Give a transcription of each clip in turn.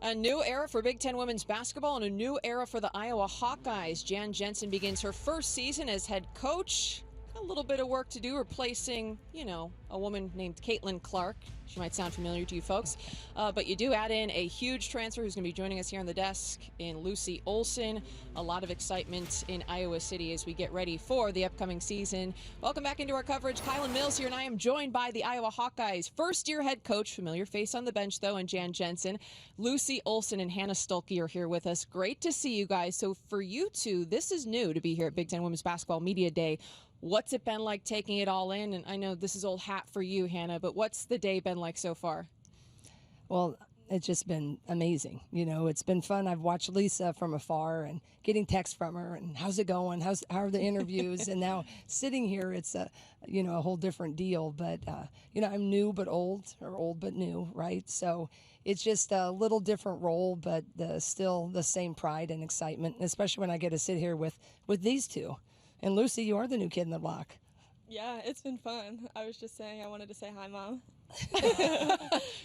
A new era for Big Ten women's basketball and a new era for the Iowa Hawkeyes. Jensen begins her first season as head coach. A little bit of work to do replacing, a woman named Caitlin Clark. She might sound familiar to you folks. But you do add in a huge transfer who's going to be joining us here on the desk in Lucy Olsen. A lot of excitement in Iowa City as we get ready for the upcoming season. Welcome back into our coverage. Kylan Mills here, and I am joined by the Iowa Hawkeyes first-year head coach, familiar face on the bench, though, and Jensen. Lucy Olsen and Hannah Stuelke are here with us. Great to see you guys. So for you two, this is new to be here at Big Ten Women's Basketball Media Day. What's it been like taking it all in? And I know this is old hat for you, Hannah, but what's the day been like so far? Well, it's just been amazing. It's been fun. I've watched Lisa from afar and getting texts from her and how's it going? How are the interviews? And now sitting here, it's a whole different deal. But, I'm new but old, or old but new, right? So it's just a little different role, but still the same pride and excitement, especially when I get to sit here with these two. And Lucy, you are the new kid in the block. Yeah, it's been fun. I was just saying I wanted to say hi, Mom.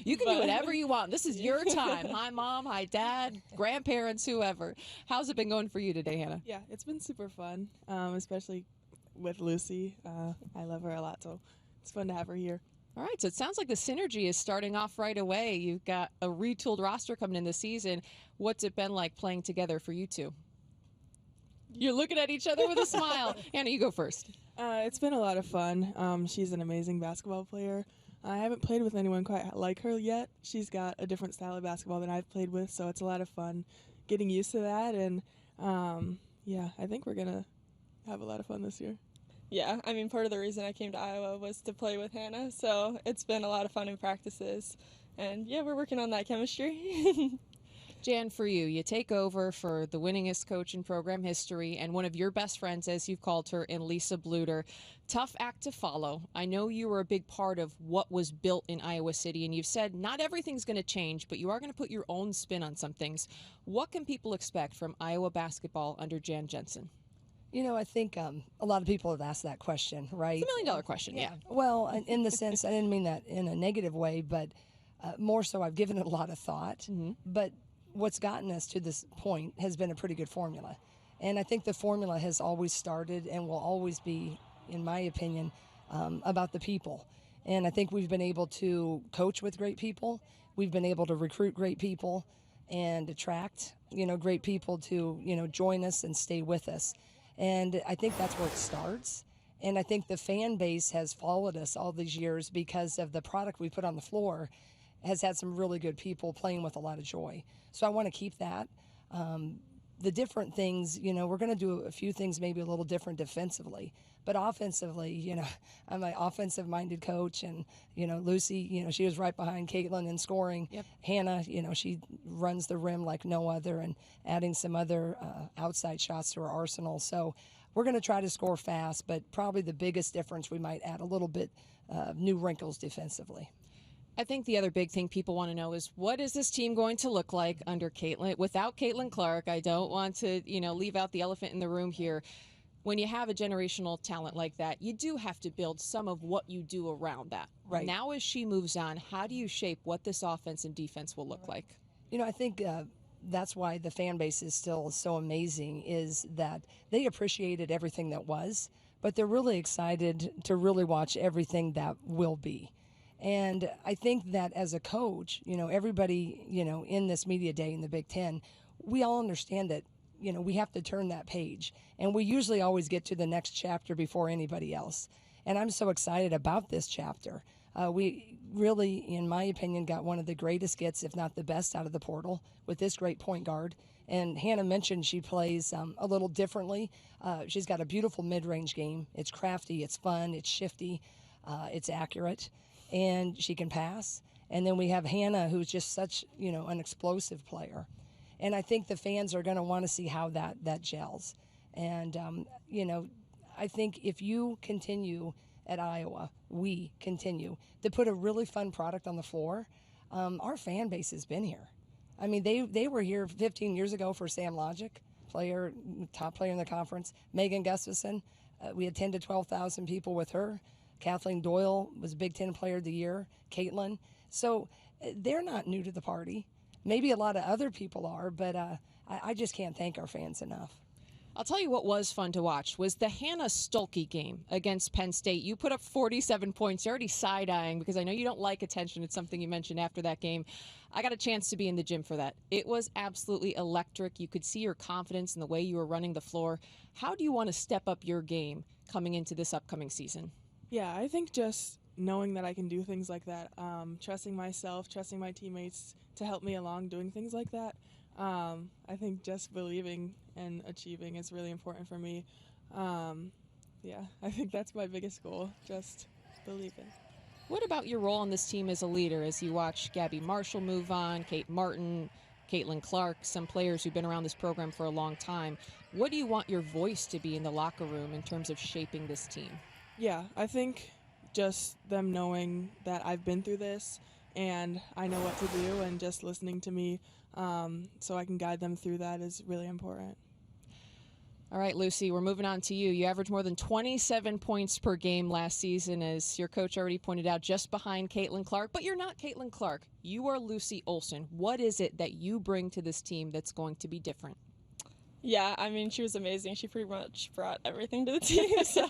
You can do whatever you want. This is your time. Hi, Mom. Hi, Dad, grandparents, whoever. How's it been going for you today, Hannah? Yeah, it's been super fun, especially with Lucy. I love her a lot, so it's fun to have her here. All right, so it sounds like the synergy is starting off right away. You've got a retooled roster coming in this season. What's it been like playing together for you two? You're looking at each other with a smile. Hannah, you go first. It's been a lot of fun. She's an amazing basketball player. I haven't played with anyone quite like her yet. She's got a different style of basketball than I've played with, so it's a lot of fun getting used to that. And, I think we're going to have a lot of fun this year. Yeah, part of the reason I came to Iowa was to play with Hannah, so it's been a lot of fun in practices. And, yeah, we're working on that chemistry. Jan, for you take over for the winningest coach in program history and one of your best friends, as you've called her, in Lisa Bluter. Tough act to follow. I know you were a big part of what was built in Iowa City, and you've said not everything's going to change, but you are going to put your own spin on some things. What can people expect from Iowa basketball under Jan Jensen? I think a lot of people have asked that question, right? It's $1 million question, yeah. Well, in the sense, I didn't mean that in a negative way, but more so I've given it a lot of thought. Mm-hmm. But what's gotten us to this point has been a pretty good formula. And I think the formula has always started and will always be, in my opinion, about the people. And I think we've been able to coach with great people. We've been able to recruit great people and attract, great people to, join us and stay with us. And I think that's where it starts. And I think the fan base has followed us all these years because of the product we put on the floor has had some really good people playing with a lot of joy. So I want to keep that. The different things, we're going to do a few things maybe a little different defensively. But offensively, I'm an offensive-minded coach. And, Lucy, she was right behind Caitlin in scoring. Yep. Hannah, she runs the rim like no other and adding some other outside shots to her arsenal. So we're going to try to score fast, but probably the biggest difference we might add a little bit new wrinkles defensively. I think the other big thing people want to know is what is this team going to look like under Caitlin? Without Caitlin Clark, I don't want to, leave out the elephant in the room here. When you have a generational talent like that, you do have to build some of what you do around that. Right. Now as she moves on, how do you shape what this offense and defense will look like? I think that's why the fan base is still so amazing, is that they appreciated everything that was, but they're really excited to really watch everything that will be. And I think that as a coach, everybody, in this media day in the Big Ten, we all understand that, we have to turn that page. And we usually always get to the next chapter before anybody else. And I'm so excited about this chapter. We really, in my opinion, got one of the greatest gets, if not the best, out of the portal with this great point guard. And Hannah mentioned she plays a little differently. She's got a beautiful mid-range game. It's crafty, it's fun, it's shifty, it's accurate. And she can pass. And then we have Hannah, who's just such, an explosive player. And I think the fans are going to want to see how that gels. And, I think if you continue at Iowa, we continue to put a really fun product on the floor, our fan base has been here. They were here 15 years ago for Sam Logic, top player in the conference. Megan Gustafson, we had 10 to 12,000 people with her. Kathleen Doyle was Big Ten Player of the Year. Caitlin. So they're not new to the party. maybe a lot of other people are, but I just can't thank our fans enough. I'll tell you what was fun to watch was the Hannah Stuelke game against Penn State. You put up 47 points. You're already side-eyeing because I know you don't like attention. It's something you mentioned after that game. I got a chance to be in the gym for that. It was absolutely electric. You could see your confidence in the way you were running the floor. How do you want to step up your game coming into this upcoming season? Yeah, I think just knowing that I can do things like that, trusting myself, trusting my teammates to help me along doing things like that. I think just believing and achieving is really important for me. Yeah, I think that's my biggest goal, just believing. What about your role on this team as a leader as you watch Gabby Marshall move on, Kate Martin, Caitlin Clark, some players who've been around this program for a long time? What do you want your voice to be in the locker room in terms of shaping this team? Yeah, I think just them knowing that I've been through this and I know what to do, and just listening to me so I can guide them through that is really important. All right, Lucy, we're moving on to you. You averaged more than 27 points per game last season, as your coach already pointed out, just behind Caitlin Clark. But you're not Caitlin Clark. You are Lucy Olsen. What is it that you bring to this team that's going to be different? Yeah, I mean, she was amazing. She pretty much brought everything to the team, so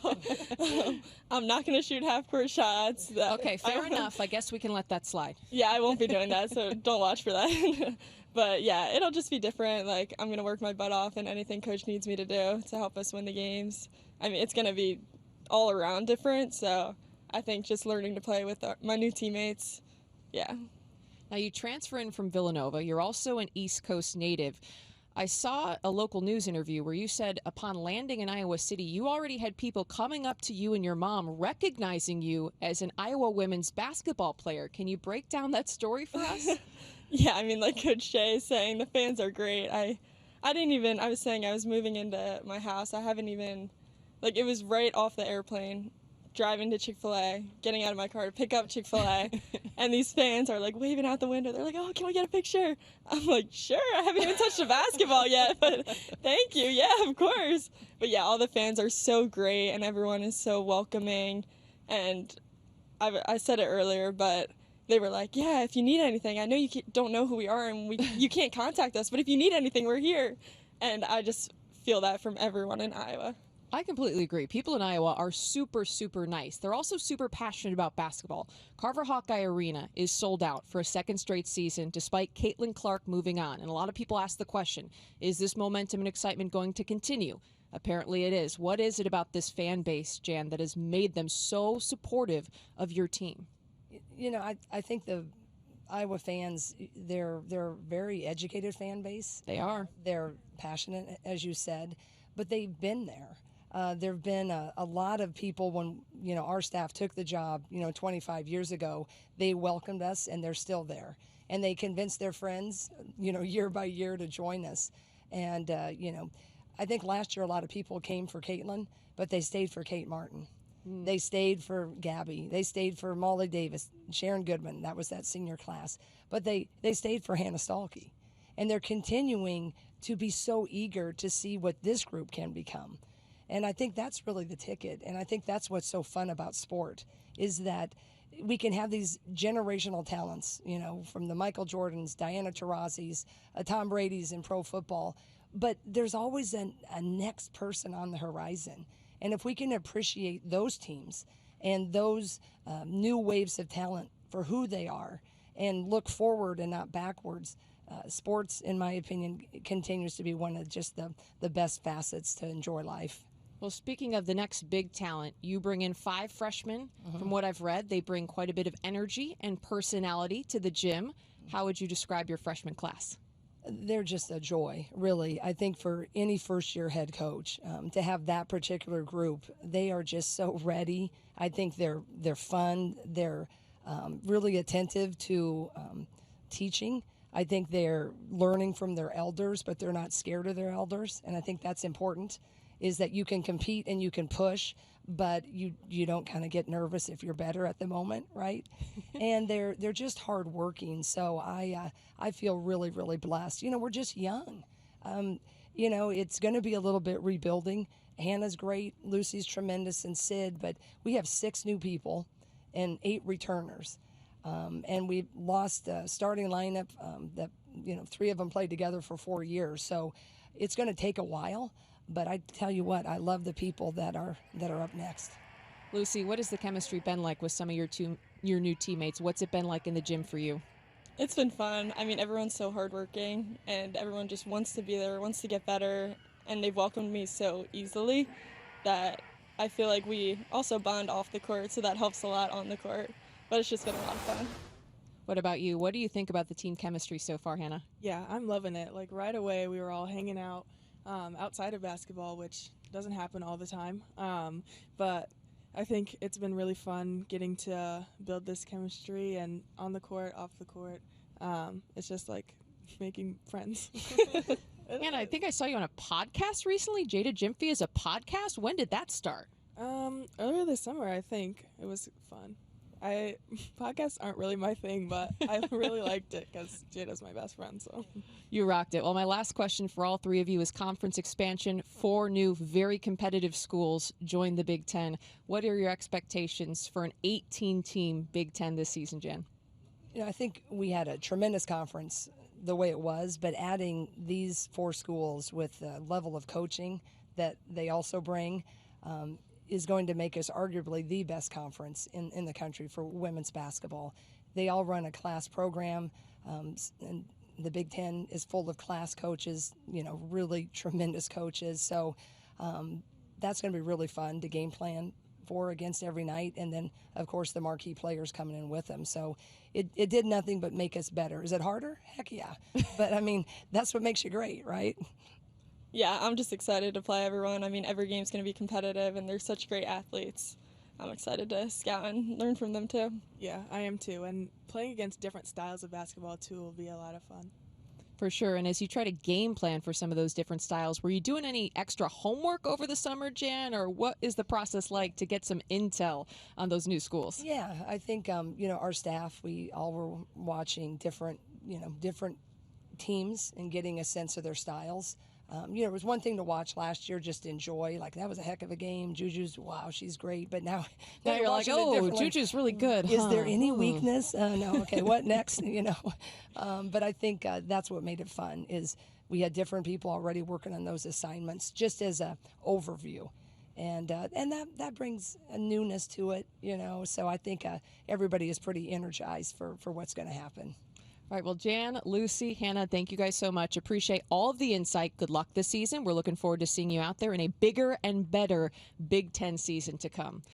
I'm not going to shoot half-court shots. Okay, fair enough. I guess we can let that slide. Yeah, I won't be doing that, so don't watch for that. But, yeah, it'll just be different. Like, I'm going to work my butt off in anything Coach needs me to do to help us win the games. I mean, it's going to be all around different, so I think just learning to play with my new teammates, yeah. Now, you transfer in from Villanova. You're also an East Coast native. I saw a local news interview where you said upon landing in Iowa City, you already had people coming up to you and your mom recognizing you as an Iowa women's basketball player. Can you break down that story for us? Yeah, I mean, like Coach Shea is saying, the fans are great. I was saying I was moving into my house. I haven't even, like, it was right off the airplane, driving to Chick-fil-A, getting out of my car to pick up Chick-fil-A, and these fans are, like, waving out the window. They're like, oh, can we get a picture? I'm like, sure, I haven't even touched a basketball yet, but thank you, yeah, of course. But, yeah, all the fans are so great, and everyone is so welcoming, and I said it earlier, but they were like, yeah, if you need anything, I know you don't know who we are, and you can't contact us, but if you need anything, we're here. And I just feel that from everyone in Iowa. I completely agree. People in Iowa are super, super nice. They're also super passionate about basketball. Carver Hawkeye Arena is sold out for a second straight season, despite Caitlin Clark moving on. And a lot of people ask the question, is this momentum and excitement going to continue? Apparently it is. What is it about this fan base, Jan, that has made them so supportive of your team? You know, I think the Iowa fans, they're a very educated fan base. They are. They're passionate, as you said, but they've been there. There have been a lot of people when, you know, our staff took the job, 25 years ago, they welcomed us and they're still there. And they convinced their friends, year by year to join us. And, I think last year a lot of people came for Caitlin, but they stayed for Kate Martin. They stayed for Gabby. They stayed for Molly Davis, Sharon Goodman. That was that senior class. But they stayed for Hannah Stuelke. And they're continuing to be so eager to see what this group can become. And I think that's really the ticket. And I think that's what's so fun about sport is that we can have these generational talents, from the Michael Jordans, Diana Taurasi's, Tom Brady's in pro football. But there's always a next person on the horizon. And if we can appreciate those teams and those new waves of talent for who they are and look forward and not backwards, sports, in my opinion, continues to be one of just the best facets to enjoy life. Well, speaking of the next big talent, you bring in 5 freshmen. From what I've read, they bring quite a bit of energy and personality to the gym. How would you describe your freshman class? They're just a joy, really. I think for any first-year head coach, to have that particular group, they are just so ready. I think they're fun. They're really attentive to teaching. I think they're learning from their elders, but they're not scared of their elders, and I think that's important, is that you can compete and you can push, but you don't kind of get nervous if you're better at the moment, right? And they're just hardworking, so I feel really, really blessed. We're just young. It's going to be a little bit rebuilding. Hannah's great, Lucy's tremendous, and Sid, but we have 6 new people and 8 returners. And we've lost a starting lineup that 3 of them played together for 4 years. So it's going to take a while. But I tell you what, I love the people that are up next. Lucy, what has the chemistry been like with some of your new teammates? What's it been like in the gym for you? It's been fun. I mean, everyone's so hardworking, and everyone just wants to be there, wants to get better, and they've welcomed me so easily that I feel like we also bond off the court, so that helps a lot on the court. But it's just been a lot of fun. What about you? What do you think about the team chemistry so far, Hannah? Yeah, I'm loving it. Like right away, we were all hanging out outside of basketball, which doesn't happen all the time. But I think it's been really fun getting to build this chemistry, and on the court, off the court. It's just like making friends. Hannah, I think I saw you on a podcast recently. Jada Gymphy is a podcast. When did that start? Earlier this summer, I think. It was fun. Podcasts aren't really my thing, but I really liked it because Jada's my best friend. So You rocked it. Well, my last question for all three of you is conference expansion. 4 new, very competitive schools join the Big Ten. What are your expectations for an 18-team Big Ten this season, Jen? I think we had a tremendous conference the way it was, but adding these 4 schools with the level of coaching that they also bring is going to make us arguably the best conference in the country for women's basketball. They all run a class program, and the Big Ten is full of class coaches, really tremendous coaches. So that's going to be really fun to game plan for against every night. And then, of course, the marquee players coming in with them. So it did nothing but make us better. Is it harder? Heck yeah. But, I mean, that's what makes you great, right? Yeah, I'm just excited to play everyone. I mean, every game's going to be competitive, and they're such great athletes. I'm excited to scout and learn from them, too. yeah, I am too. And playing against different styles of basketball, too, will be a lot of fun. For sure. And as you try to game plan for some of those different styles, were you doing any extra homework over the summer, Jan, or what is the process like to get some intel on those new schools? Yeah, I think, our staff, we all were watching different teams and getting a sense of their styles. It was one thing to watch last year, just enjoy. Like, that was a heck of a game. Juju's, wow, she's great. But now You're like, oh, Juju's really good. Is there any weakness? No, okay, what next? But I think that's what made it fun is we had different people already working on those assignments just as a overview. And that brings a newness to it, So I think everybody is pretty energized for what's going to happen. All right, well, Jan, Lucy, Hannah, thank you guys so much. Appreciate all of the insight. Good luck this season. We're looking forward to seeing you out there in a bigger and better Big Ten season to come.